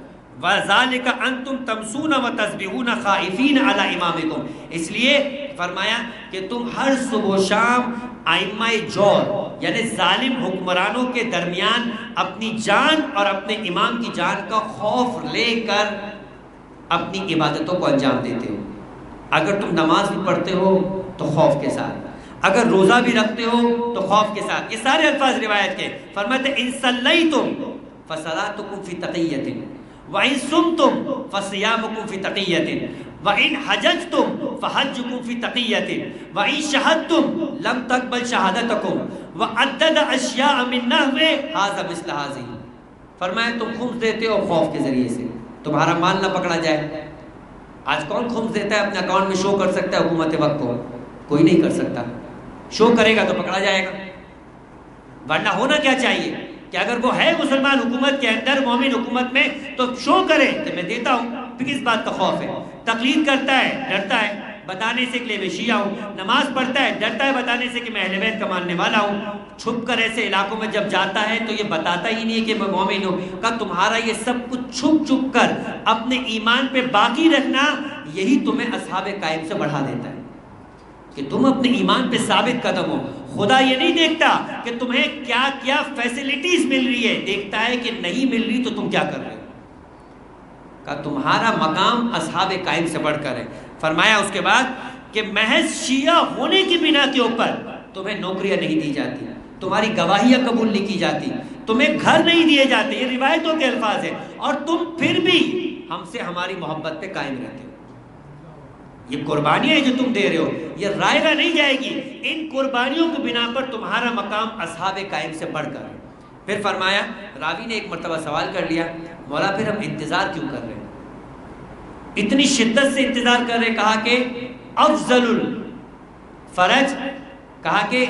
وَذَلِكَ أَنْتُمْ تَمْسُونَ وَتَسْبِحُونَ خَائِفِينَ عَلَى إِمَامِكُمْ، اس لیے فرمایا کہ تم ہر صبح و شام ائمہ جور یعنی ظالم حکمرانوں کے درمیان اپنی جان اور اپنے امام کی جان کا خوف لے کر اپنی عبادتوں کو انجام دیتے ہو. اگر تم نماز بھی پڑھتے ہو تو خوف کے ساتھ, اگر روزہ بھی رکھتے ہو تو خوف کے ساتھ. یہ سارے الفاظ روایت کے. فرماتے ان صلیتم فصلاتکم فی تقیۃ وان صمتم فصیامکم فی تقیۃ وان حججتم فحجکم فی تقیۃ وان شہدتم لم تقبل شہادتکم وعدد اشیاء من نحو ھذا مثل ھذہ. فرمایا تم خمس دیتے ہو خوف کے ذریعے سے تمہارا مال نہ پکڑا جائے. آج کون خمس دیتا ہے اپنے اکاؤنٹ میں شو کر سکتا ہے حکومت وقت کو؟ کوئی نہیں کر سکتا. شو کرے گا تو پکڑا جائے گا. ورنہ ہونا کیا چاہیے کہ اگر وہ ہے مسلمان حکومت کے اندر, مومن حکومت میں, تو شو کرے کہ میں دیتا ہوں. پھر کس بات کا خوف ہے؟ تقلید کرتا ہے, ڈرتا ہے بتانے سے کہ میں شیعہ ہوں. نماز پڑھتا ہے, ڈرتا ہے بتانے سے کہ میں اہل بیت کا ماننے والا ہوں. چھپ کر ایسے علاقوں میں جب جاتا ہے تو یہ بتاتا ہی نہیں ہے کہ میں مومن ہوں. کہ تمہارا یہ سب کچھ چھپ چھپ کر اپنے ایمان پہ باقی رکھنا, یہی تمہیں اصحاب قائم سے بڑھا دیتا ہے کہ تم اپنے ایمان پہ ثابت قدم ہو. خدا یہ نہیں دیکھتا کہ تمہیں کیا کیا فیسلٹیز مل رہی ہے, دیکھتا ہے کہ نہیں مل رہی تو تم کیا کر رہے ہو. کہ تمہارا مقام اصحاب قائم سے بڑھ کر ہے. فرمایا اس کے بعد کہ محض شیعہ ہونے کی بنا کے اوپر تمہیں نوکریاں نہیں دی جاتی, تمہاری گواہیاں قبول نہیں کی جاتی, تمہیں گھر نہیں دیے جاتے. یہ روایتوں کے الفاظ ہیں. اور تم پھر بھی ہم سے ہماری محبت پہ قائم رہتے ہو. یہ قربانیاں جو تم دے رہے ہو یہ رائگاں نہیں جائے گی. ان قربانیوں کی بنا پر تمہارا مقام اصحاب قائم سے بڑھ کر ہے. پھر فرمایا, راوی نے ایک مرتبہ سوال کر لیا, مولا پھر ہم انتظار کیوں کر رہے ہیں, اتنی شدت سے انتظار کر رہے؟ کہا کہ افضل الفرج, کہا کہ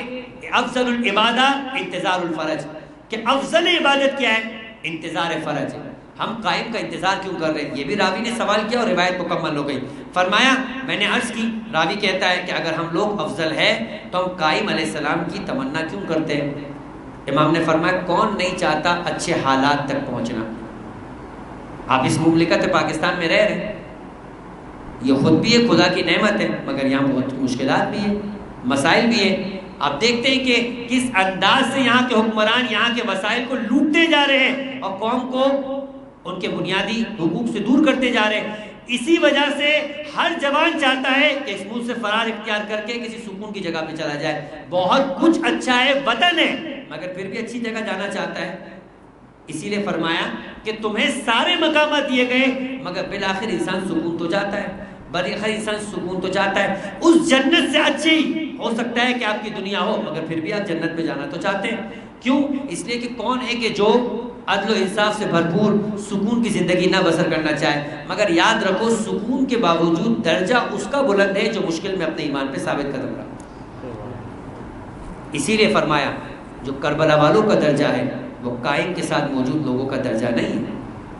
افضل العبادہ انتظار الفرج, کہ افضل عبادت کیا ہے؟ انتظار فرج. ہم قائم کا انتظار کیوں کر رہے ہیں؟ یہ بھی راوی نے سوال کیا اور روایت مکمل ہو گئی. فرمایا میں نے عرض کی, راوی کہتا ہے کہ اگر ہم لوگ افضل ہے تو ہم قائم علیہ السلام کی تمنا کیوں کرتے ہیں؟ امام نے فرمایا کون نہیں چاہتا اچھے حالات تک پہنچنا. آپ اس مملکت پاکستان میں رہ رہے ہیں, یہ خود بھی ایک خدا کی نعمت ہے, مگر یہاں بہت مشکلات بھی ہیں, مسائل بھی ہیں. آپ دیکھتے ہیں کہ کس انداز سے یہاں کے حکمران یہاں کے وسائل کو لوٹتے جا رہے ہیں اور قوم کو ان کے بنیادی حقوق سے دور کرتے جا رہے ہیں. اسی وجہ سے ہر جوان چاہتا ہے کہ اس ملک سے فرار اختیار کر کے کسی سکون کی جگہ پہ چلا جائے. بہت کچھ اچھا ہے, وطن ہے, مگر پھر بھی اچھی جگہ جانا چاہتا ہے. اسی لیے فرمایا کہ تمہیں سارے مقامات دیے گئے مگر بالآخر انسان سکون تو جاتا ہے, بالآخر انسان سکون تو چاہتا ہے. اس جنت سے اچھی ہو سکتا ہے کہ آپ کی دنیا ہو, مگر پھر بھی آپ جنت میں جانا تو چاہتے ہیں. کیوں؟ اس لیے کہ کون ہے کہ جو عدل و انصاف سے بھرپور سکون کی زندگی نہ بسر کرنا چاہے. مگر یاد رکھو سکون کے باوجود درجہ اس کا بلند ہے جو مشکل میں اپنے ایمان پہ ثابت قدم رہا. اسی لیے فرمایا جو کربلا والوں کا درجہ ہے وہ قائم کے ساتھ موجود لوگوں کا درجہ نہیں ہے,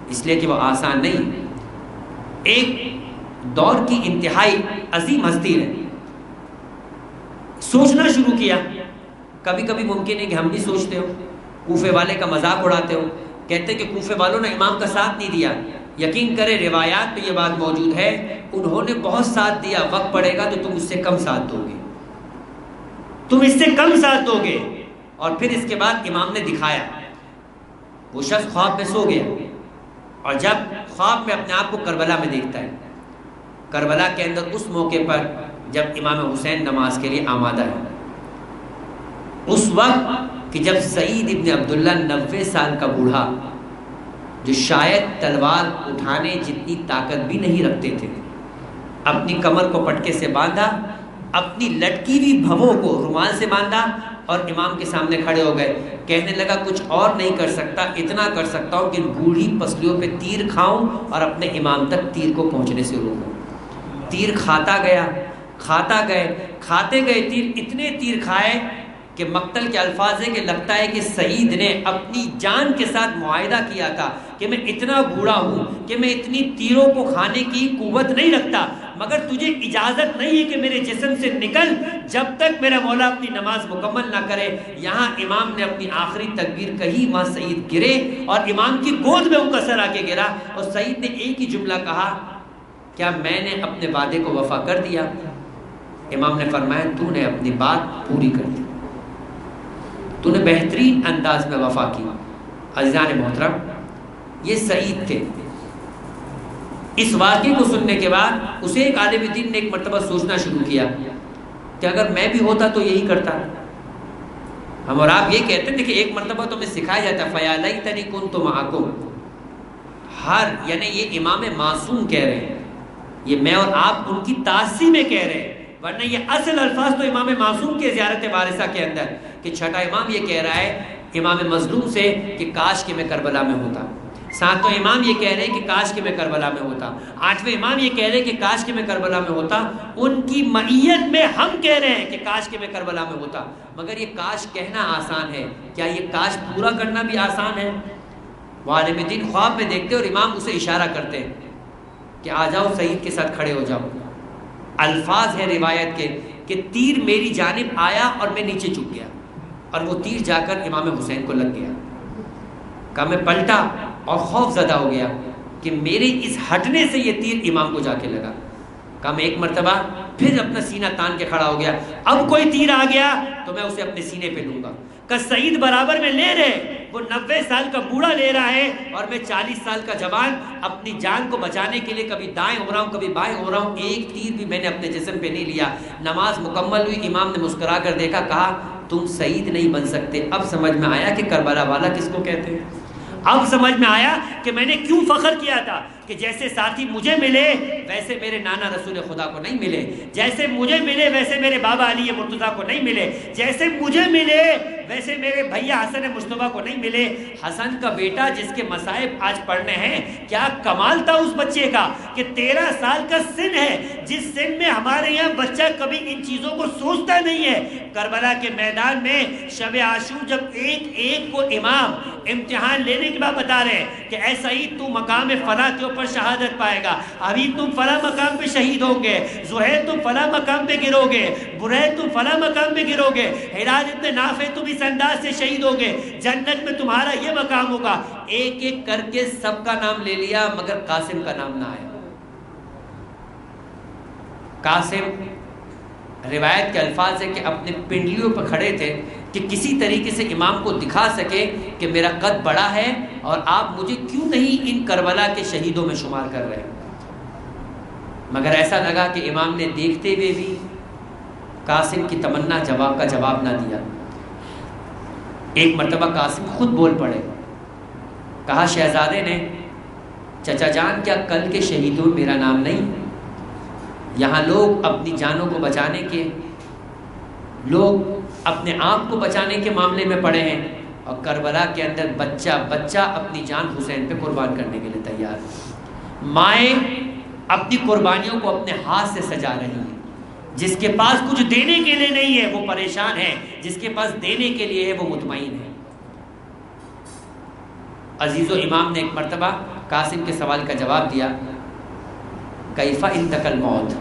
اس لیے کہ وہ آسان نہیں. ایک دور کی انتہائی عظیم ہستی نے سوچنا شروع کیا. کبھی کبھی ممکن ہے کہ ہم بھی سوچتے ہو, کوفے والے کا مذاق اڑاتے ہو, کہتے کہ کوفے والوں نے امام کا ساتھ نہیں دیا. یقین کرے روایات پہ یہ بات موجود ہے, انہوں نے بہت ساتھ دیا. وقت پڑے گا تو تم اس سے کم ساتھ دو گے, تم اس سے کم ساتھ دو گے. اور پھر اس کے بعد امام نے دکھایا. وہ شخص خواب میں سو گیا اور جب خواب میں اپنے آپ کو کربلا میں دیکھتا ہے, کربلا کے اندر اس موقع پر جب امام حسین نماز کے لیے آمادہ ہے, اس وقت کہ جب سعید ابن عبداللہ 90 سال کا بوڑھا جو شاید تلوار اٹھانے جتنی طاقت بھی نہیں رکھتے تھے, اپنی کمر کو پٹکے سے باندھا, اپنی لٹکی ہوئی بھووں کو رومال سے باندھا اور امام کے سامنے کھڑے ہو گئے. کہنے لگا کچھ اور نہیں کر سکتا, اتنا کر سکتا ہوں کہ بوڑھی پسلیوں پہ تیر کھاؤں اور اپنے امام تک تیر کو پہنچنے سے روکوں. تیر کھاتا گیا, کھاتے گئے تیر, اتنے تیر کھائے کہ مقتل کے الفاظ ہے کہ لگتا ہے کہ سعید نے اپنی جان کے ساتھ معاہدہ کیا تھا کہ میں اتنا بوڑھا ہوں کہ میں اتنی تیروں کو کھانے کی قوت نہیں رکھتا, مگر تجھے اجازت نہیں ہے کہ میرے جسم سے نکل جب تک میرا مولا اپنی نماز مکمل نہ کرے. یہاں امام نے اپنی آخری تکبیر کہی, وہاں سعید گرے اور امام کی گود میں ان کا سر آ کے گرا اور سعید نے ایک ہی جملہ کہا, کیا میں نے اپنے وعدے کو وفا کر دیا؟ امام نے فرمایا تو نے اپنی بات پوری کر دی, تو نے بہترین انداز میں وفا کی۔ عزیزان محترم، یہ سعید تھے۔ اس واقعے کو سننے کے بعد اسے ایک عالم دین نے ایک مرتبہ سوچنا شروع کیا کہ اگر میں بھی ہوتا تو یہی کرتا۔ ہم اور آپ یہ کہتے ہیں، دیکھیں ایک مرتبہ تو ہمیں سکھایا جاتا ہے فَيَا لَيْتَنِي كُنْتُ مَعَكُمْ، یعنی یہ امام معصوم کہہ رہے ہیں، یہ میں اور آپ ان کی تعظیم میں کہہ رہے ہیں، ورنہ یہ اصل الفاظ تو امام معصوم کے زیارت بارثہ کے اندر کہ چھٹا امام یہ کہہ رہا ہے امام مظلوم سے کہ کاش کہ میں کربلا میں ہوتا، ساتواں امام یہ کہہ رہے کہ کاش کہ میں کربلا میں ہوتا، آٹھویں امام یہ کہہ رہے کہ کاش کہ میں کربلا میں ہوتا۔ ان کی معیت میں ہم کہہ رہے ہیں کہ کاش کہ میں کربلا میں ہوتا۔ مگر یہ کاش کہنا آسان ہے، کیا یہ کاش پورا کرنا بھی آسان ہے؟ وہ عالم دین خواب میں دیکھتے اور امام اسے اشارہ کرتے ہیں کہ آ جاؤ سعید کے ساتھ کھڑے ہو جاؤ۔ الفاظ ہیں روایت کے کہ تیر میری جانب آیا اور میں نیچے جھک گیا، اور وہ تیر جا کر امام حسین کو لگ گیا۔ کہا میں پلٹا اور خوف زدہ ہو گیا کہ میرے اس ہٹنے سے یہ تیر امام کو جا کے لگا۔ کہا میں ایک مرتبہ پھر اپنا سینہ تان کے کھڑا ہو گیا، اب کوئی تیر آ گیا تو میں اسے اپنے سینے پہ لوں گا۔ کہ سعید برابر میں لے رہے، وہ 90 سال کا بوڑھا لے رہا ہے اور میں 40 سال کا جوان اپنی جان کو بچانے کے لیے کبھی دائیں ہو رہا ہوں کبھی بائیں ہو رہا ہوں، ایک تیر بھی میں نے اپنے جسم پہ نہیں لیا۔ نماز مکمل ہوئی، امام نے مسکرا کر دیکھا، کہا تم سعید نہیں بن سکتے۔ اب سمجھ میں آیا کہ کربلا والا کس کو کہتے ہیں، اب سمجھ میں آیا کہ میں نے کیوں فخر کیا تھا کہ جیسے ساتھی مجھے ملے ویسے میرے نانا رسول خدا کو نہیں ملے، جیسے مجھے ملے ویسے میرے بابا علی مرتضیٰ کو نہیں ملے، جیسے مجھے ملے ویسے میرے بھیا حسن مصطفیٰ کو نہیں ملے۔ حسن کا بیٹا جس کے مصائب آج پڑھنے ہیں، کیا کمال تھا اس بچے کا کہ 13 سال کا سن ہے، جس سن میں ہمارے یہاں بچہ کبھی ان چیزوں کو سوچتا نہیں ہے۔ کربلا کے میدان میں شب عاشور جب ایک ایک کو امام امتحان لینے کے بعد بتا رہے ہیں کہ اے سعید تو مقام فلاں کے اوپر شہادت پائے گا، ابھی تم فلاں مقام پہ شہید ہوگے، زہیر تم فلاں مقام پہ گرو گے، برید تم فلاں مقام پہ گرو گے، حراج ابن نافع تم اس انداز سے شہید ہوگے، جنت میں تمہارا یہ مقام ہوگا۔ ایک ایک کر کے سب کا نام لے لیا مگر قاسم کا نام نہ آیا۔ قاسم روایت کے الفاظ ہے کہ اپنے پنڈلیوں پر کھڑے تھے کہ کسی طریقے سے امام کو دکھا سکے کہ میرا قد بڑا ہے اور آپ مجھے کیوں نہیں ان کربلا کے شہیدوں میں شمار کر رہے ہیں۔ مگر ایسا لگا کہ امام نے دیکھتے ہوئے بھی قاسم کی تمنا کا جواب نہ دیا۔ ایک مرتبہ قاسم خود بول پڑے، کہا شہزادے نے چچا جان کیا کل کے شہیدوں میں میرا نام نہیں؟ یہاں لوگ اپنی جانوں کو بچانے کے، لوگ اپنے آپ کو بچانے کے معاملے میں پڑے ہیں، اور کربلا کے اندر بچہ اپنی جان حسین پہ قربان کرنے کے لیے تیار ہے۔ مائیں اپنی قربانیوں کو اپنے ہاتھ سے سجا رہی ہیں۔ جس کے پاس کچھ دینے کے لیے نہیں ہے وہ پریشان ہے، جس کے پاس دینے کے لیے ہے وہ مطمئن ہے۔ عزیز و امام نے ایک مرتبہ قاسم کے سوال کا جواب دیا، کیفا انتقل موت،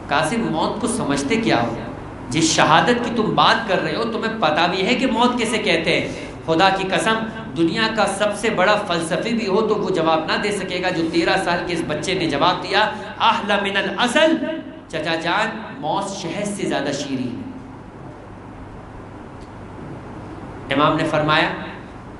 قاسم موت کو سمجھتے کیا ہو؟ جس شہادت کی تم بات کر رہے ہو تمہیں پتا بھی ہے کہ موت کسے کہتے ہیں؟ خدا کی قسم دنیا کا سب سے بڑا فلسفی بھی ہو تو وہ جواب نہ دے سکے گا جو 13 سال کے اس بچے نے جواب دیا، احلی من العسل، چچا جان موت شہد سے زیادہ شیرین ہے۔ امام نے فرمایا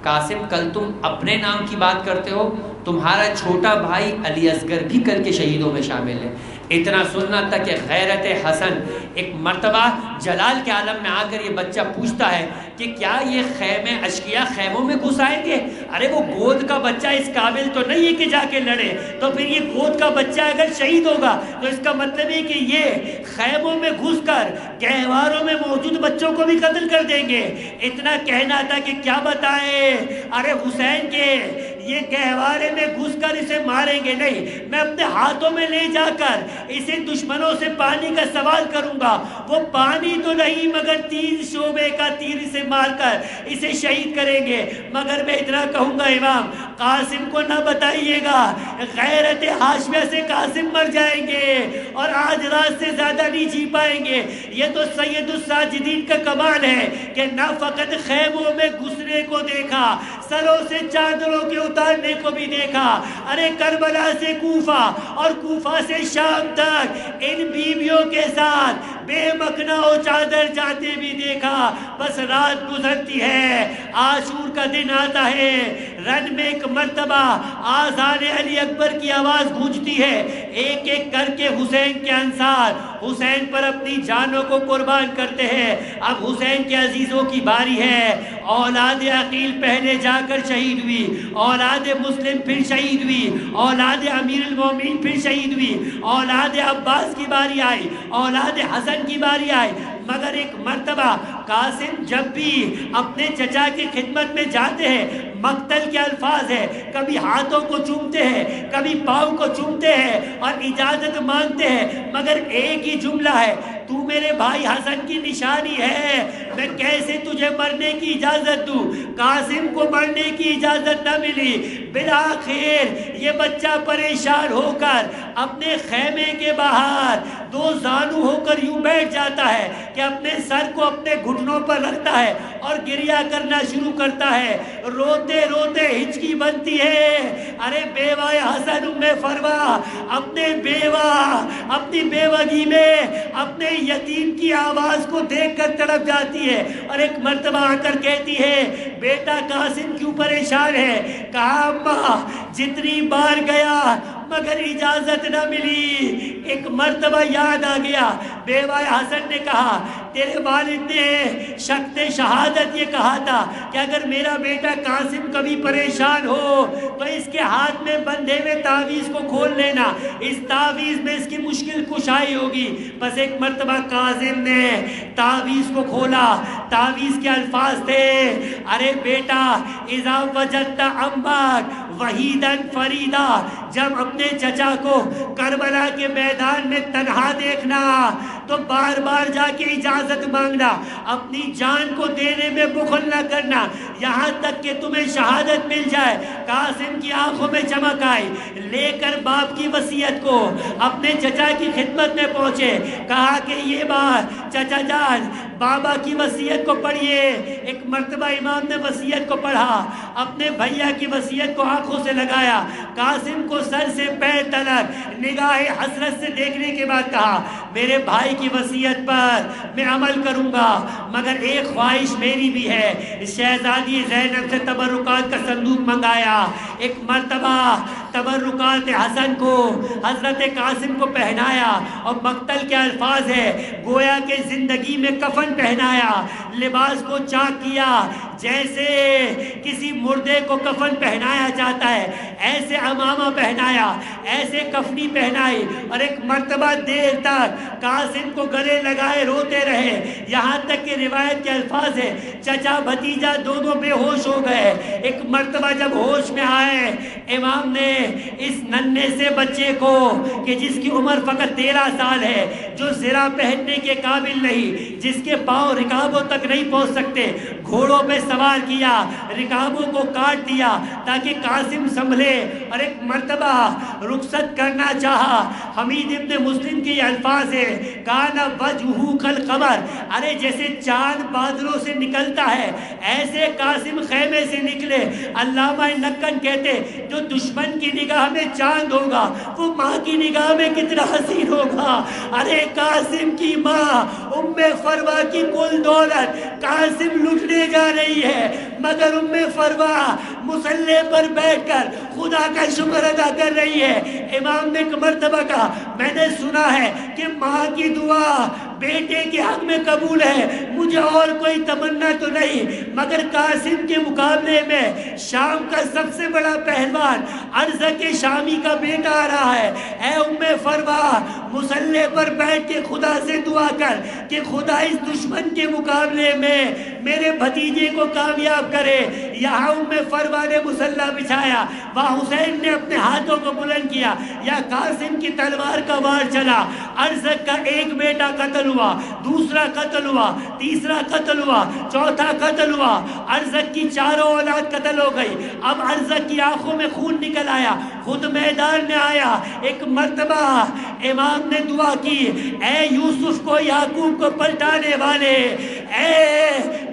قاسم کل تم اپنے نام کی بات کرتے ہو، تمہارا چھوٹا بھائی علی اصغر بھی کل کے شہیدوں میں شامل ہے۔ اتنا سننا تھا کہ غیرت حسن ایک مرتبہ جلال کے عالم میں آ کر یہ بچہ پوچھتا ہے کہ کیا یہ خیمے اشقیا خیموں میں گھس آئیں گے؟ ارے وہ گود کا بچہ اس قابل تو نہیں ہے کہ جا کے لڑے، تو پھر یہ گود کا بچہ اگر شہید ہوگا تو اس کا مطلب ہے کہ یہ خیموں میں گھس کر گہواروں میں موجود بچوں کو بھی قتل کر دیں گے۔ اتنا کہنا تھا کہ کیا بتائیں، ارے حسین کے یہ گہوارے میں گھس کر اسے ماریں گے نہیں، میں اپنے ہاتھوں میں لے جا کر اسے دشمنوں سے پانی کا سوال کروں گا، وہ پانی تو نہیں مگر 3 شعبے کا تیر اسے مار کر اسے شہید کریں گے۔ مگر میں اتنا کہوں گا امام قاسم کو نہ بتائیے گا، غیرت ہاشمیہ سے قاسم مر جائیں گے اور آج رات سے زیادہ نہیں جی پائیں گے۔ یہ تو سید الساجدین کا کمال ہے کہ نہ فقط خیموں میں گھسنے کو دیکھا، سروں سے چادروں کے اتارنے کو بھی دیکھا۔ ارے کربلا سے کوفہ اور کوفہ سے شام تک ان بیویوں کے ساتھ بے مکنا و چادر جاتے بھی دیکھا۔ بس رات گزرتی ہے، عاشور کا دن آتا ہے، رن میں ایک مرتبہ آذان علی اکبر کی آواز گونجتی ہے، ایک ایک کر کے حسین کے انصار حسین پر اپنی جانوں کو قربان کرتے ہیں۔ اب حسین کے عزیزوں کی باری ہے۔ اولاد عقیل پہلے جا کر شہید ہوئی، اولاد مسلم پھر شہید ہوئی، اولاد امیر المومنین پھر شہید ہوئی، اولاد عباس کی باری آئی، اولاد حسن کی باری آئی۔ مگر ایک مرتبہ قاسم جب بھی اپنے چچا کی خدمت میں جاتے ہیں، مقتل کے الفاظ ہے، کبھی ہاتھوں کو چومتے ہیں، کبھی پاؤں کو چومتے ہیں اور اجازت مانگتے ہیں، مگر ایک ہی جملہ ہے، تو میرے بھائی حسن کی نشانی ہے، میں کیسے تجھے مرنے کی اجازت دوں؟ قاسم کو مرنے کی اجازت نہ ملی۔ بالآخر یہ بچہ پریشان ہو کر اپنے خیمے کے باہر دو زانو ہو کر یوں بیٹھ جاتا ہے کہ اپنے سر کو اپنے گھٹنوں پر رکھتا ہے اور گریہ کرنا شروع کرتا ہے۔ روتے روتے ہچکی بنتی ہے۔ ارے بیوہ حسن ام فروا اپنے بیوہ اپنی بیوگی میں اپنے یتیم کی آواز کو دیکھ کر تڑپ جاتی ہے اور ایک مرتبہ آ کر کہتی ہے، بیٹا قاسم کیوں پریشان ہے؟ کہا اماں جتنی بار گیا مگر اجازت نہ ملی۔ ایک مرتبہ یاد آ گیا، بیوہ حسن نے کہا، تیرے والد نے شخص شہادت یہ کہا تھا کہ اگر میرا بیٹا قاسم کبھی پریشان ہو تو اس کے ہاتھ میں بندھے ہوئے تعویذ کو کھول لینا، اس تعویذ میں اس کی مشکل کشائی ہوگی۔ بس ایک مرتبہ قاسم نے تعویذ کو کھولا، تعویذ کے الفاظ تھے، ارے بیٹا اذا وجدت امک وحیدن فریدا، جب اپنے چچا کو کربلا کے میدان میں تنہا دیکھنا تو بار بار جا کے اجازت مانگنا، اپنی جان کو دینے میں بخل نہ کرنا یہاں تک کہ تمہیں شہادت مل جائے۔ قاسم کی آنکھوں میں چمک آئی، لے کر باپ کی وصیت کو اپنے چچا کی خدمت میں پہنچے، کہا کہ یہ بات چچا جان بابا کی وصیت کو پڑھیے۔ ایک مرتبہ امام نے وصیت کو پڑھا، اپنے بھیا کی وصیت کو آنکھوں سے لگایا، قاسم کو سر سے پیر تلک نگاہ حسرت سے دیکھنے کے بعد کہا، میرے بھائی کی وصیت پر میں عمل کروں گا، مگر ایک خواہش میری بھی ہے۔ شہزادی زینب سے تبرکات کا صندوق منگایا، ایک مرتبہ تبرکات حسن کو حضرت قاسم کو پہنایا اور مقتل کے الفاظ ہے، گویا کہ زندگی میں کفن پہنایا، لباس کو چاک کیا، جیسے کسی مردے کو کفن پہنایا جاتا ہے ایسے عمامہ پہنایا، ایسے کفنی پہنائی، اور ایک مرتبہ دیر تک قاسم کو گلے لگائے روتے رہے، یہاں تک کہ روایت کے الفاظ ہے چچا بھتیجا دونوں بے ہوش ہو گئے۔ ایک مرتبہ جب ہوش میں آئے، امام نے اس ننھے سے بچے کو کہ جس کی عمر فقط 13 سال ہے، جو زرہ پہننے کے قابل نہیں، جس کے پاؤں رکابوں تک نہیں پہنچ سکتے، گھوڑوں پہ سوار کیا، رکابوں کو کاٹ دیا تاکہ قاسم سنبھلے، اور ایک مرتبہ رخصت کرنا چاہا۔ حمید ابن مسلم کے یہ الفاظ ہے، کانا وجہہ کالقمر، ارے جیسے چاند بادلوں سے نکلتا ہے ایسے قاسم خیمے سے نکلے۔ علامہ نکن کہتے جو دشمن کی نگاہ میں چاند ہوگا وہ ماں کی نگاہ میں کتنا حسین ہوگا۔ ارے قاسم کی ماں ام فروا کی کل دولت قاسم لٹنے جا رہی ہے، مگر ام فروا مصلی پر بیٹھ کر خدا کا شکر ادا کر رہی ہے۔ امام نے ایک مرتبہ کہا، میں نے سنا ہے کہ ماں کی دعا بیٹے کے حق میں قبول ہے، مجھے اور کوئی تمنا تو نہیں، مگر قاسم کے مقابلے میں شام کا سب سے بڑا پہلوان ارزق شامی کا بیٹا آ رہا ہے۔ اے ام فروا مصلی پر بیٹھ کے خدا سے دعا کر کہ خدا اس دشمن کے مقابلے میں میرے بھتیجے کو کامیاب کرے۔ یہاں فروا نے مسلح بچھایا، وہاں حسین نے اپنے ہاتھوں کو بلند کیا، یا قاسم کی تلوار کا وار چلا، ارزق کا ایک بیٹا قتل ہوا، دوسرا قتل ہوا، تیسرا قتل ہوا، چوتھا قتل ہوا، ارزق کی چاروں اولاد قتل ہو گئی۔ اب ارزق کی آنکھوں میں خون نکل آیا، خود میدان میں آیا۔ ایک مرتبہ امام نے دعا کی، اے یوسف کو یعقوب کو پلٹانے والے، اے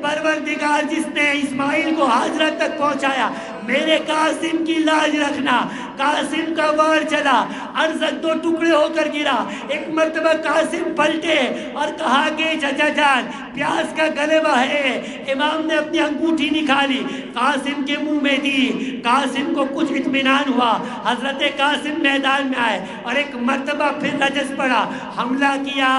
پروردگار جس نے اسماعیل کو حاجرہ تک پہنچایا، میرے قاسم کی لاج رکھنا۔ قاسم کا وار چلا، ارزق دو ٹکڑے ہو کر گرا۔ ایک مرتبہ قاسم پلٹے اور کہا کہ چچا جان پیاس کا غلبہ ہے۔ امام نے اپنی انگوٹھی نکالی، قاسم کے منہ میں دی، قاسم کو کچھ اطمینان ہوا۔ حضرت قاسم میدان میں آئے اور ایک مرتبہ پھر رجس پڑا، حملہ کیا،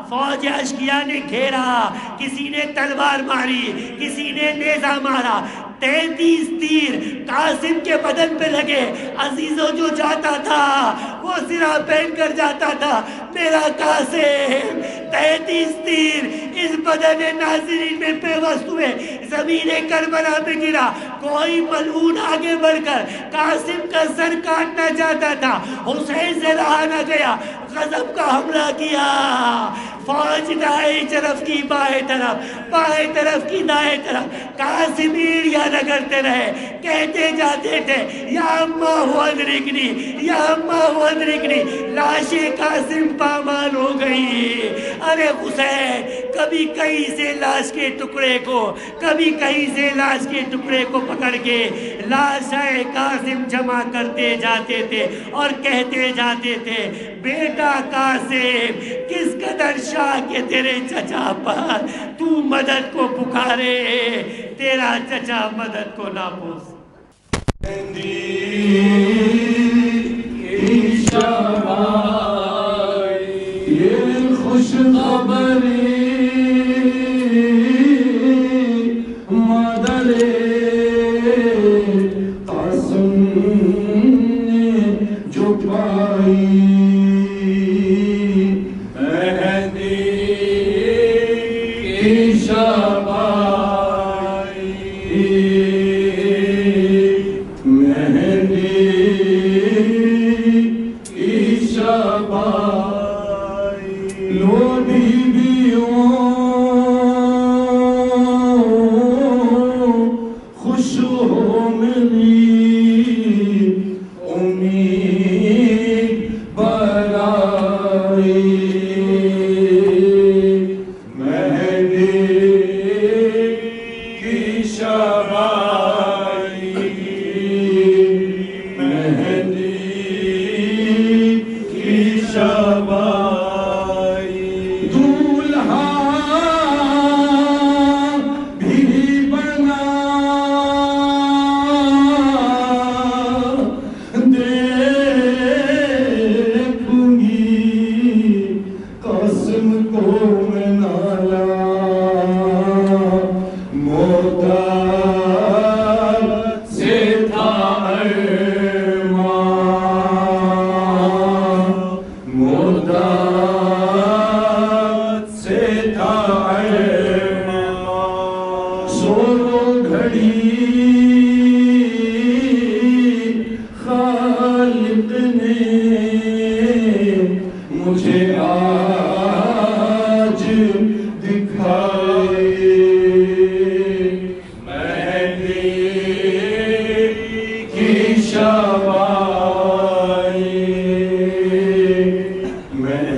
فوج اشکیا نے گھیرا، کسی نے تلوار ماری، کسی نے نیزہ مارا، 33 تیر قاسم کے بدن پہ لگے۔ عزیزوں جو جاتا تھا وہ سرا پہن کر جاتا تھا، میرا قاسم 33 تیر اس بدن ناظرین میں پیوست ہوئے، زمین کربلا میں گرا۔ کوئی ملعون آگے بڑھ کر قاسم کا سر کاٹنا چاہتا تھا، حسین سے رہا نہ گیا، غضب کا حملہ کیا۔ فوج دائیں طرف کی بائیں طرف، بائیں طرف کی دائیں طرف، قاسم ایڑیاں رگڑتے رہے، کہتے جاتے تھے یا اماں ہو ادرکنی، یا اماں ہو ادرکنی۔ لاشیں قاسم پامال ہو گئی۔ ارے حسین کبھی کہیں سے لاش کے ٹکڑے کو، کبھی کہیں سے لاش کے ٹکڑے کو پکڑ کے لاشیں قاسم جمع کرتے جاتے تھے اور کہتے جاتے تھے بیٹا قاسم کس قدر شاہ کے تیرے چچا پر تو مدد کو پکارے، تیرا چچا مدد کو نہ پوچھ۔ یہ خوش خبری مادر قاسم نے جو پائی، مہدی کی شبائی، مہدی کی شبائی، لو بیویوں خوش ہو میری امید برائی، مہدی کی شبائی، مہدی کی شبائی، دولہا بھی بنا دیکھوں گی قاسم کو میں نالا، محتاج سے تھا ارمان، محتاج سے تھا ارمان، سو گھڑی خالق نے مجھے آج دکھائی، مہدی کی شبائی،